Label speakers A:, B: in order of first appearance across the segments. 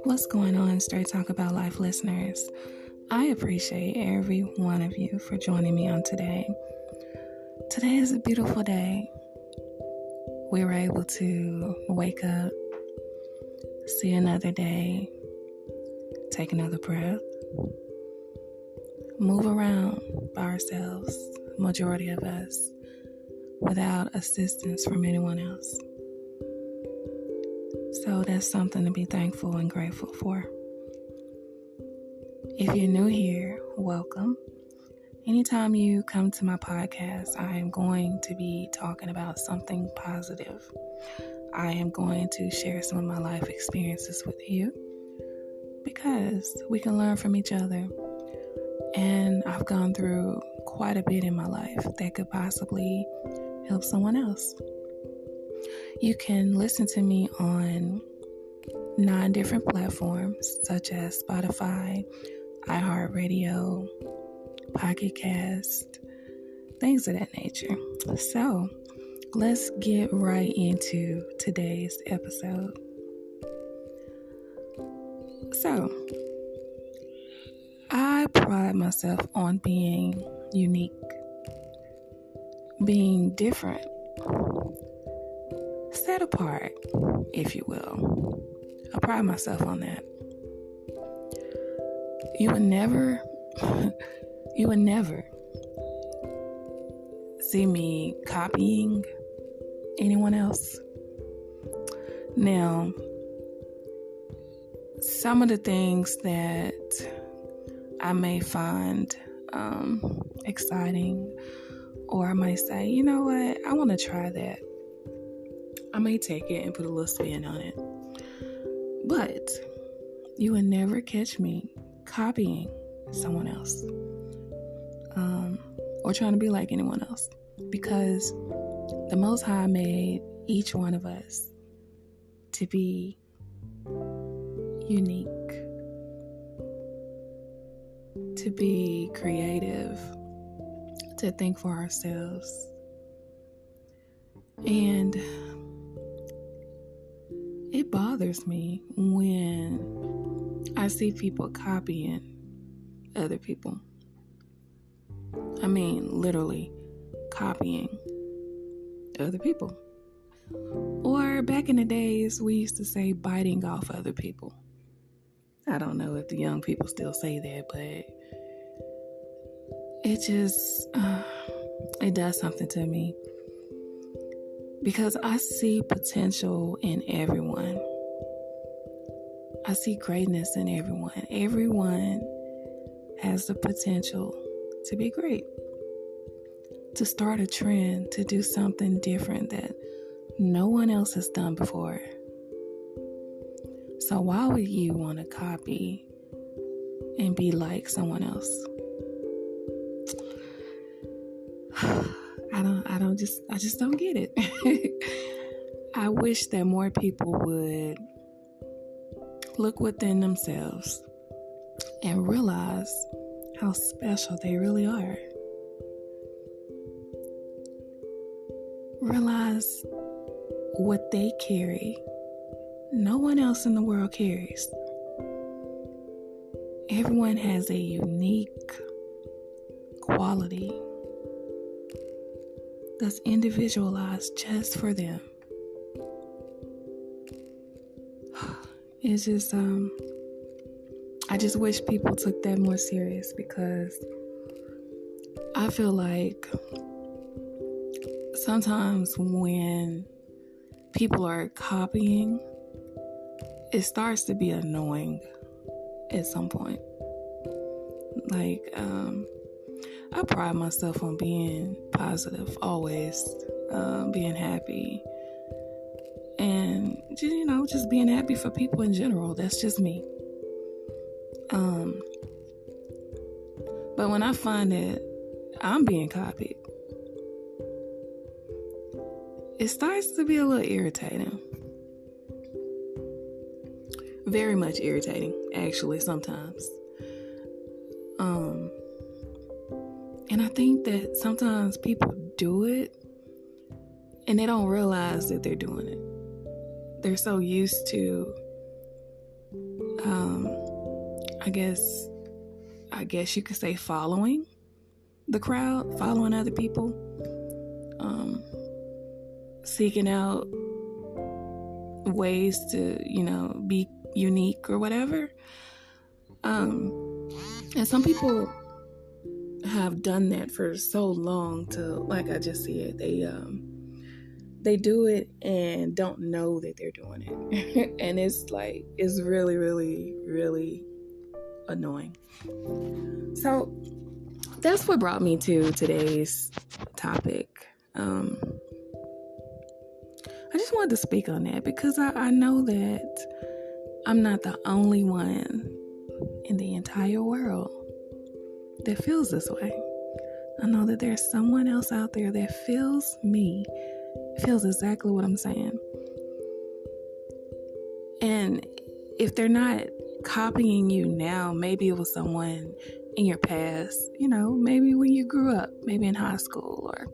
A: What's going on, Straight Talk About Life listeners? I appreciate every one of you for joining me on today. Today is a beautiful day. We were able to wake up, see another day, take another breath, move around by ourselves, majority of us, without assistance from anyone else. So that's something to be thankful and grateful for. If you're new here, welcome. Anytime you come to my podcast, I am going to be talking about something positive. I am going to share some of my life experiences with you because we can learn from each other. And I've gone through quite a bit in my life that could possibly help someone else. You can listen to me on 9 different platforms such as Spotify, iHeartRadio, Pocket Cast, things of that nature. So let's get right into today's episode. So I pride myself on being unique, being different, set apart, if you will. I pride myself on that. You would never see me copying anyone else. Now, some of the things that I may find exciting, or I might say, you know what, I want to try that. I may take it and put a little spin on it. But you would never catch me copying someone else or trying to be like anyone else, because the Most High made each one of us to be unique, to be creative, to think for ourselves. And it bothers me when I see people copying other people. I mean, literally copying other people. Or back in the days, we used to say biting off other people. I don't know if the young people still say that, but it just, it does something to me. Because I see potential in everyone. I see greatness in everyone. Everyone has the potential to be great, to start a trend, to do something different that no one else has done before. So why would you want to copy and be like someone else? I just don't get it. I wish that more people would look within themselves and realize how special they really are. Realize what they carry, no one else in the world carries. Everyone has a unique quality that's individualized just for them. It's just, I just wish people took that more serious, because I feel like sometimes when people are copying, it starts to be annoying at some point. Like, I pride myself on being positive, always, being happy, and just being happy for people in general. That's just me. But when I find that I'm being copied, it starts to be a little irritating. Very much irritating, actually, sometimes. And I think that sometimes people do it and they don't realize that they're doing it. They're so used to, I guess you could say following the crowd, following other people, seeking out ways to, be unique or whatever. And some people have done that for so long like I just said, they do it and don't know that they're doing it. And it's really, really, really annoying. So that's what brought me to today's topic. I just wanted to speak on that because I know that I'm not the only one in the entire world that feels this way. I know that there's someone else out there that feels exactly what I'm saying. And if they're not copying you now, maybe it was someone in your past, maybe when you grew up, maybe in high school or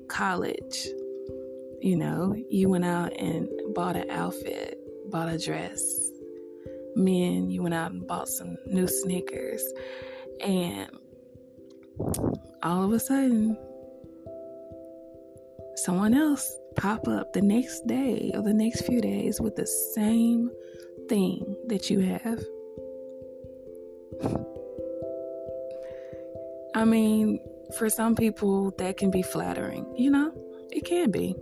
A: college, you went out and bought an outfit, bought a dress. Men, you went out and bought some new sneakers, and all of a sudden, someone else pop up the next day or the next few days with the same thing that you have. I mean, for some people, that can be flattering, it can be.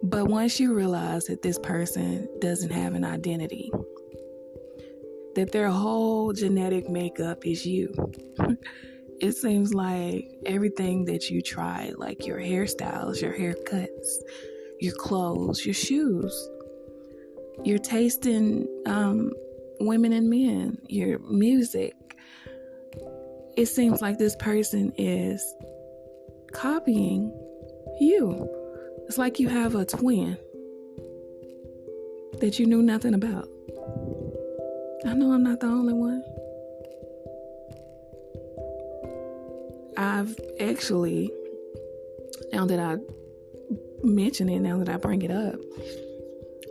A: But once you realize that this person doesn't have an identity, that their whole genetic makeup is you, it seems like everything that you try, like your hairstyles, your haircuts, your clothes, your shoes, your taste in women and men, your music, it seems like this person is copying you. It's like you have a twin that you knew nothing about. I know I'm not the only one. I've actually, now that I mention it, now that I bring it up,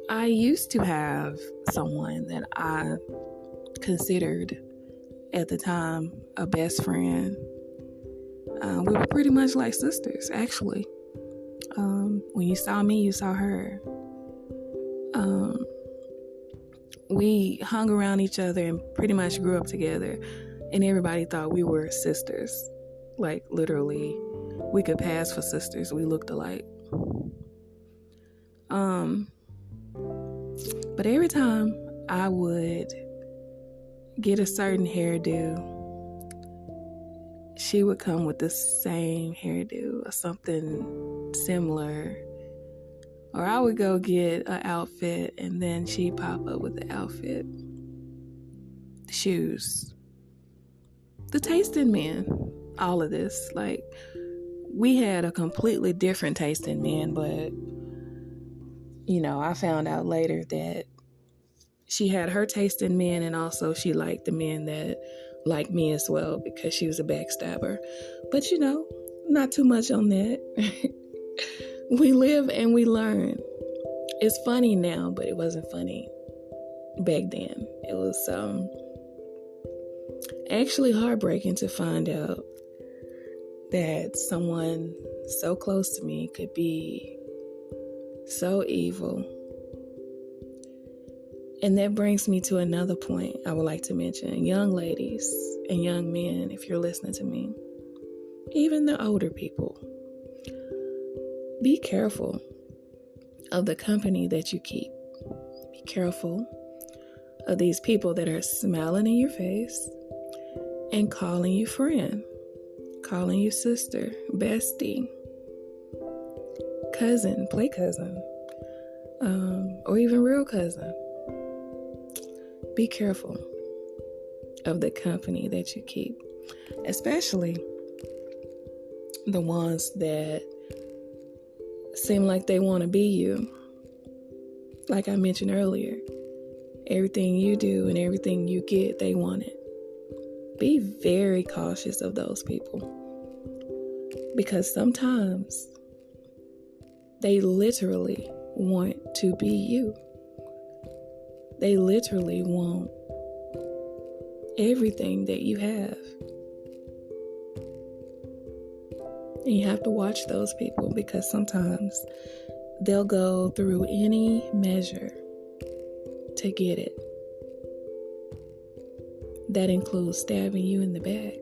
A: I used to have someone that I considered at the time a best friend. We were pretty much like sisters, actually. When you saw me, you saw her. We hung around each other and pretty much grew up together, and everybody thought we were sisters. Like, literally, we could pass for sisters. We looked alike. But every time I would get a certain hairdo, she would come with the same hairdo or something similar. Or I would go get an outfit and then she'd pop up with the outfit. The shoes. The taste in men. All of this. Like, we had a completely different taste in men, but, I found out later that she had her taste in men, and also she liked the men that liked me as well because she was a backstabber. But, not too much on that. We live and we learn. It's funny now, but it wasn't funny back then. It was actually heartbreaking to find out that someone so close to me could be so evil. And that brings me to another point I would like to mention. Young ladies and young men, if you're listening to me, even the older people, be careful of the company that you keep. Be careful of these people that are smiling in your face and calling you friend, calling you sister, bestie, cousin, play cousin, or even real cousin. Be careful of the company that you keep, especially the ones that seem like they want to be you. Like I mentioned earlier, everything you do and everything you get, they want it. Be very cautious of those people, because sometimes They literally want to be you. They literally want everything that you have. And you have to watch those people, because sometimes they'll go through any measure to get it. That includes stabbing you in the back,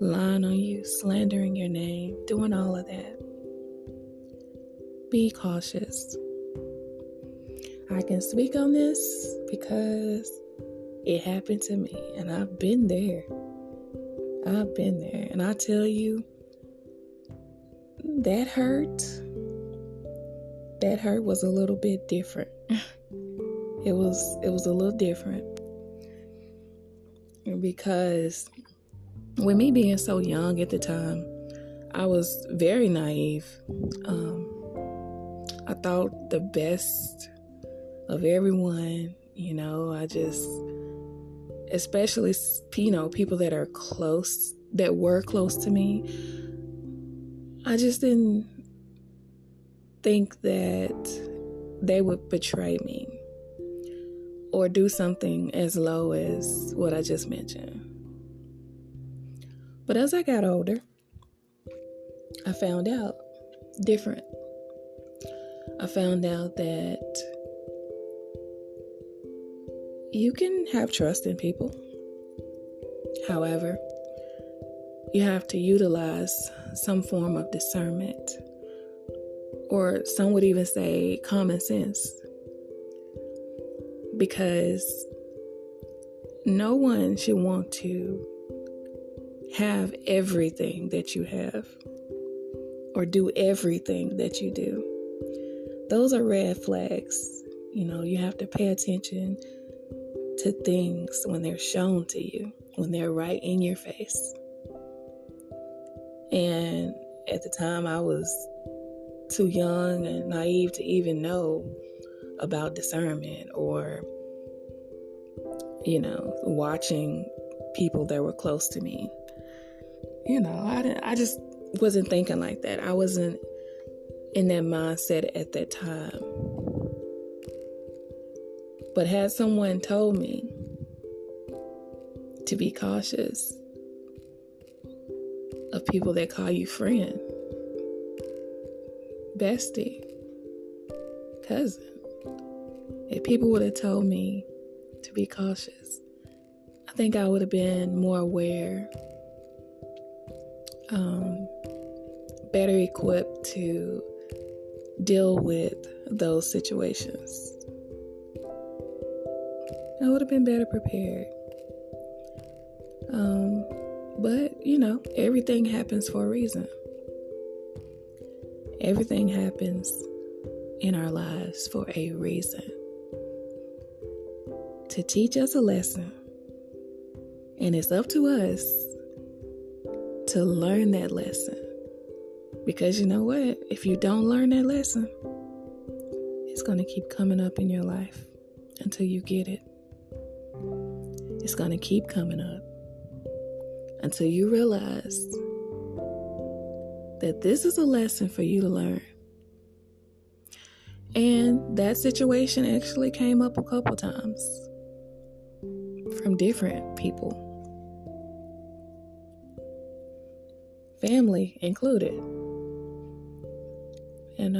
A: lying on you, slandering your name, doing all of that. Be cautious. I can speak on this because it happened to me, and I've been there. And I tell you, that hurt was a little bit different. It was a little different, because with me being so young at the time, I was very naive. I thought the best of everyone, I just, especially, people that were close to me, I just didn't think that they would betray me or do something as low as what I just mentioned. But as I got older, I found out different. I found out that you can have trust in people. However, you have to utilize some form of discernment, or some would even say common sense, because no one should want to have everything that you have or do everything that you do. Those are red flags. You have to pay attention to things when they're shown to you, when they're right in your face. And at the time, I was too young and naive to even know about discernment or, watching people that were close to me. I just wasn't thinking like that. I wasn't in that mindset at that time. But had someone told me to be cautious of people that call you friend, bestie, cousin, if people would have told me to be cautious, I think I would have been more aware, better equipped to deal with those situations. I would have been better prepared. But, everything happens for a reason. Everything happens in our lives for a reason. To teach us a lesson. And it's up to us to learn that lesson. Because you know what? If you don't learn that lesson, it's going to keep coming up in your life until you get it. It's going to keep coming up until you realize that this is a lesson for you to learn. And that situation actually came up a couple times from different people, family included. And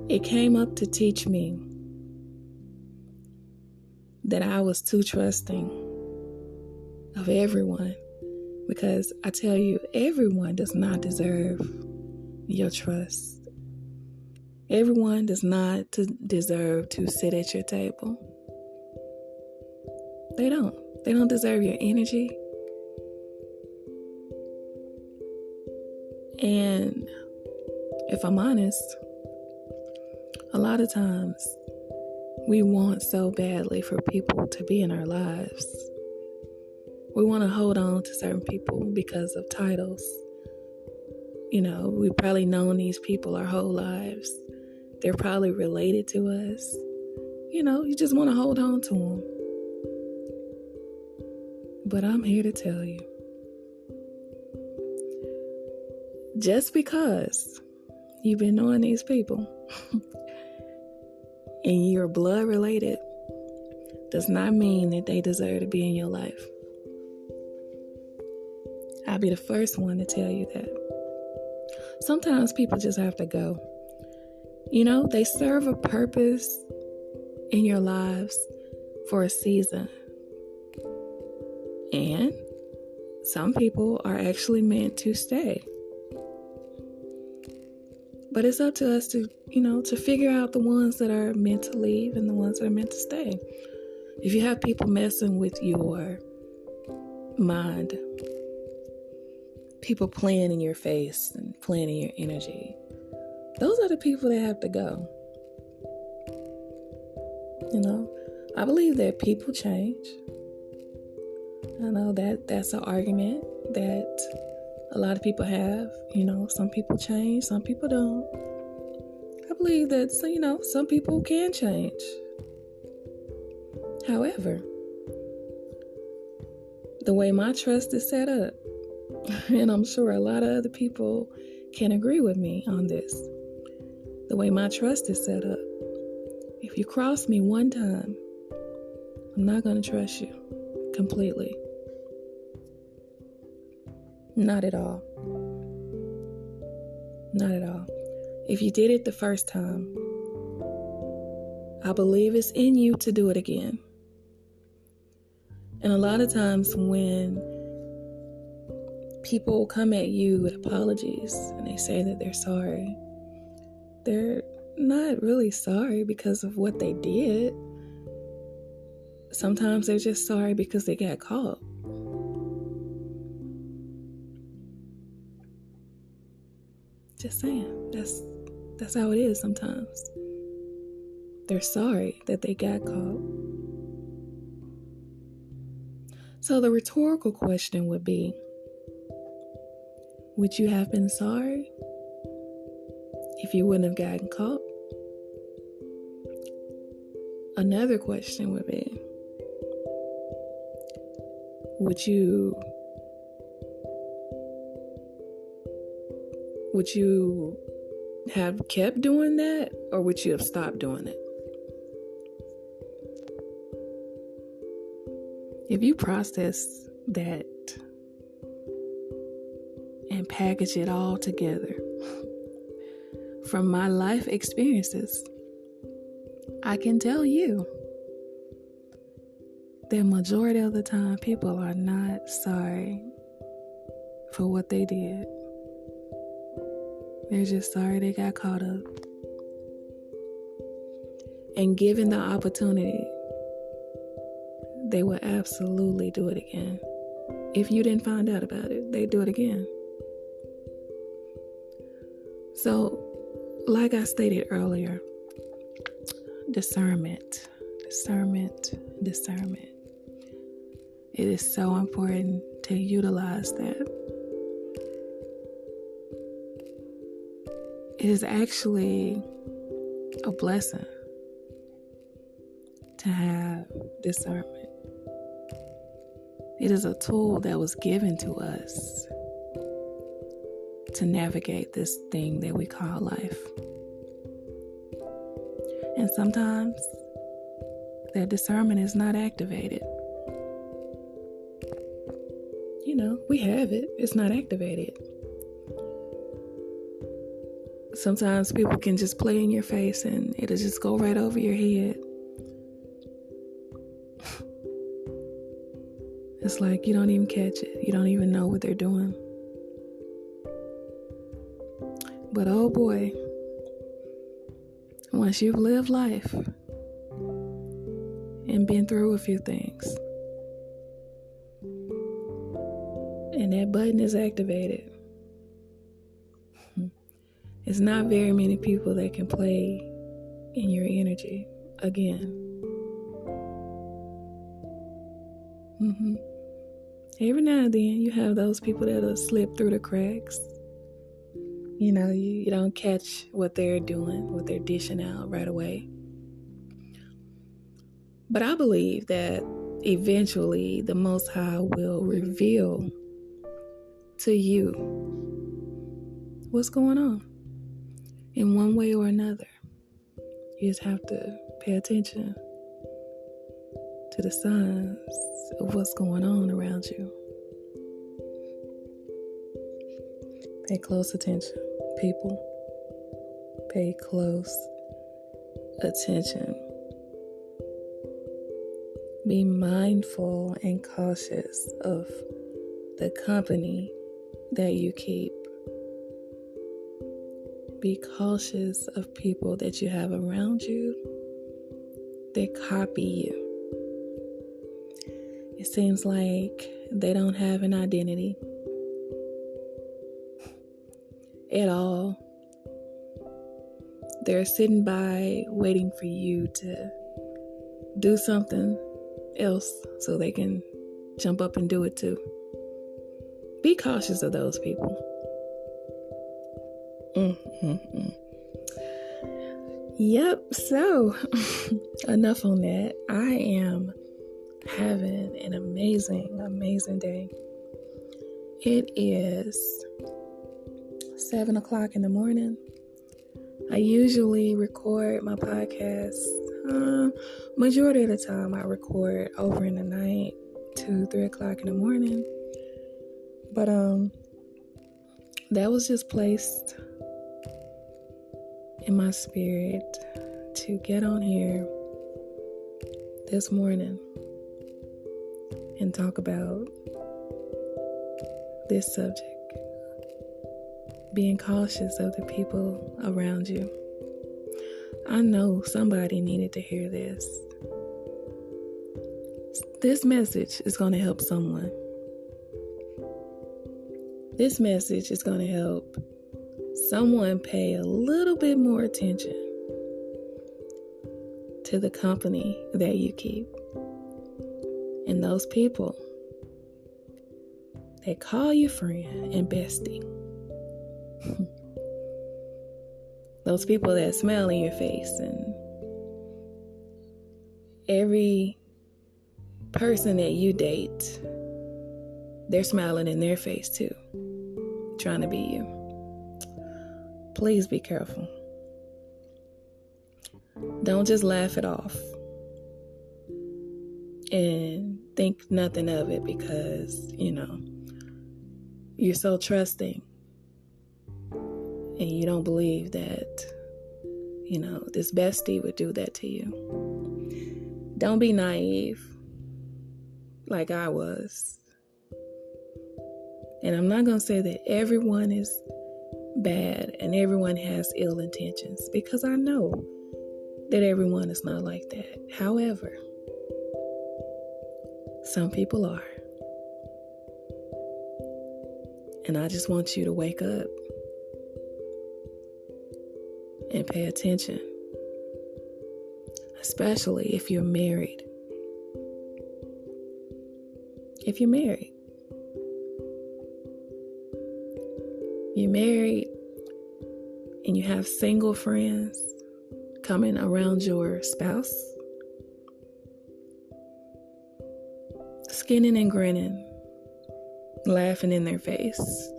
A: it came up to teach me that I was too trusting of everyone. Because I tell you, everyone does not deserve your trust. Everyone does not deserve to sit at your table. They don't. They don't deserve your energy. And if I'm honest, a lot of times we want so badly for people to be in our lives. We want to hold on to certain people because of titles. We've probably known these people our whole lives. They're probably related to us. You just want to hold on to them. But I'm here to tell you Just because you've been knowing these people and you're blood related does not mean that they deserve to be in your life. I'll be the first one to tell you that. Sometimes people just have to go. They serve a purpose in your lives for a season. And some people are actually meant to stay. But it's up to us to figure out the ones that are meant to leave and the ones that are meant to stay. If you have people messing with your mind, people playing in your face and playing in your energy, those are the people that have to go. I believe that people change. I know that's an argument that a lot of people have. Some people change, some people don't. I believe that, some people can change. However, the way my trust is set up, and I'm sure a lot of other people can agree with me on this, the way my trust is set up, if you cross me one time, I'm not going to trust you completely. Not at all. Not at all. If you did it the first time, I believe it's in you to do it again. And a lot of times when people come at you with apologies and they say that they're sorry, they're not really sorry because of what they did. Sometimes they're just sorry because they got caught. Just saying, that's how it is sometimes. They're sorry that they got caught. So the rhetorical question would be, would you have been sorry if you wouldn't have gotten caught? Another question would be, would you have kept doing that, or would you have stopped doing it? If you process that and package it all together, from my life experiences, I can tell you that majority of the time people are not sorry for what they did. They're just sorry they got caught up. And given the opportunity, they will absolutely do it again. If you didn't find out about it, they do it again. So, like I stated earlier, discernment. It is so important to utilize that. It is actually a blessing to have discernment. It is a tool that was given to us to navigate this thing that we call life. And sometimes that discernment is not activated. We have it. It's not activated. Sometimes people can just play in your face and it'll just go right over your head. It's like you don't even catch it. You don't even know what they're doing. But oh boy, once you've lived life and been through a few things, and that button is activated, it's not very many people that can play in your energy again. Every now and then you have those people that'll slip through the cracks. You don't catch what they're doing, what they're dishing out right away. But I believe that eventually the Most High will reveal to you what's going on in one way or another. You just have to pay attention to the signs of what's going on around you. Pay close attention, people. Pay close attention. Be mindful and cautious of the company that you keep. Be cautious of people that you have around you that copy you. It seems like they don't have an identity at all. They're sitting by waiting for you to do something else so they can jump up and do it too. Be cautious of those people. Yep, so enough on that. I am having an amazing day. It is 7 o'clock in the morning. I usually record my podcast. Majority of the time I record over in the night, 2-3 o'clock in the morning. But that was just placed in my spirit to get on here this morning and talk about this subject. Being cautious of the people around you. I know somebody needed to hear this. This message is going to help someone. This message is going to help someone pay a little bit more attention to the company that you keep. And those people that call you friend and bestie. Those people that smile in your face, and every person that you date, they're smiling in their face too, trying to be you. Please be careful. Don't just laugh it off and think nothing of it because, you're so trusting. And you don't believe that, this bestie would do that to you. Don't be naive like I was. And I'm not going to say that everyone is bad and everyone has ill intentions, because I know that everyone is not like that. However, some people are. And I just want you to wake up and pay attention, especially if you're married. If you're married, and you have single friends coming around your spouse, skinning and grinning, laughing in their face,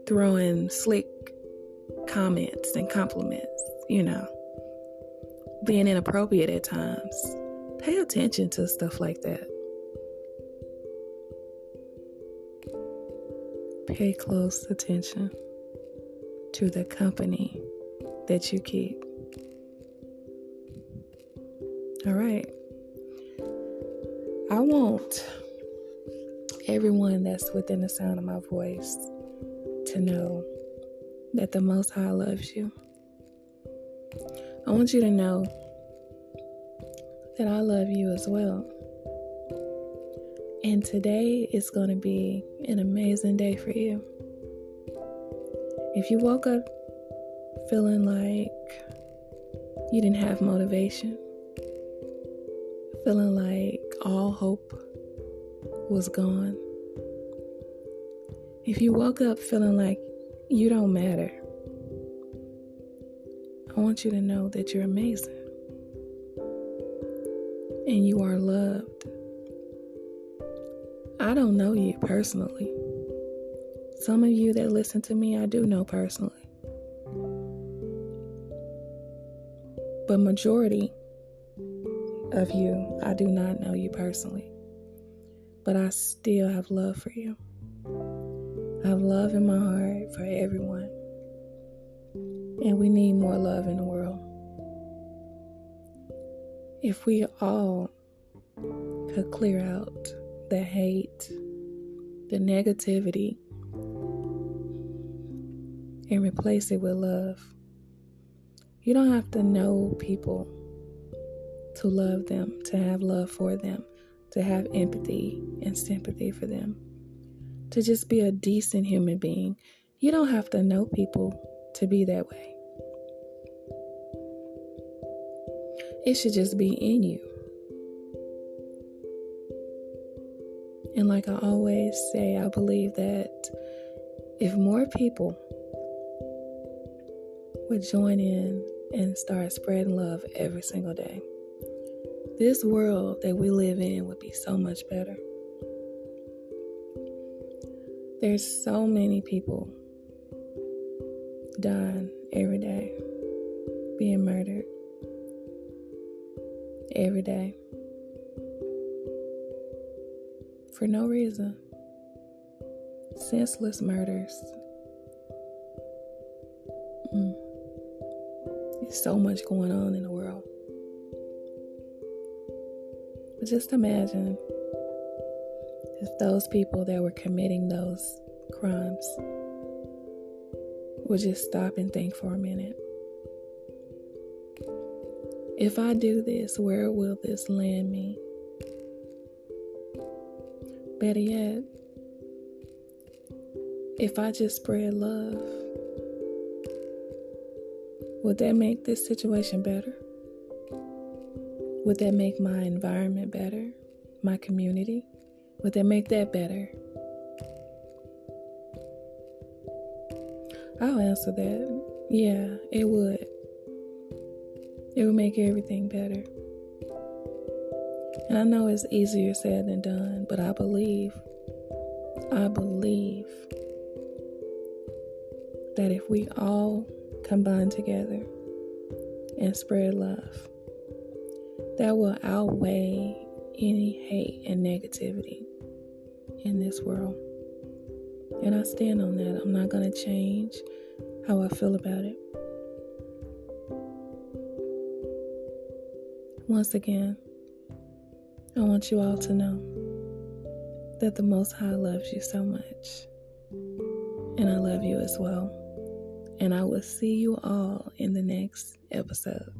A: throwing slick comments and compliments, being inappropriate at times. Pay attention to stuff like that. Pay close attention to the company that you keep. All right. I want everyone that's within the sound of my voice to know that the Most High loves you. I want you to know that I love you as well. And today is going to be an amazing day for you. If you woke up feeling like you didn't have motivation, feeling like all hope was gone, if you woke up feeling like you don't matter, I want you to know that you're amazing and you are loved. I don't know you personally. Some of you that listen to me, I do know personally. But majority of you, I do not know you personally. But I still have love for you. I have love in my heart for everyone. And we need more love in the world. If we all could clear out the hate, the negativity, and replace it with love. You don't have to know people to love them, to have love for them, to have empathy and sympathy for them, to just be a decent human being. You don't have to know people to be that way. It should just be in you. And like I always say, I believe that if more people would join in and start spreading love every single day, this world that we live in would be so much better. There's so many people dying every day, being murdered every day for no reason. Senseless murders. There's so much going on in the world. But just imagine if those people that were committing those crimes would just stop and think for a minute. If I do this, where will this land me? Better yet, if I just spread love, would that make this situation better? Would that make my environment better? My community? Would that make that better? I'll answer that. Yeah, it would. It would make everything better. And I know it's easier said than done, but I believe that if we all combine together and spread love, that will outweigh any hate and negativity in this world. And I stand on that. I'm not going to change how I feel about it. Once again, I want you all to know that the Most High loves you so much. And I love you as well. And I will see you all in the next episode.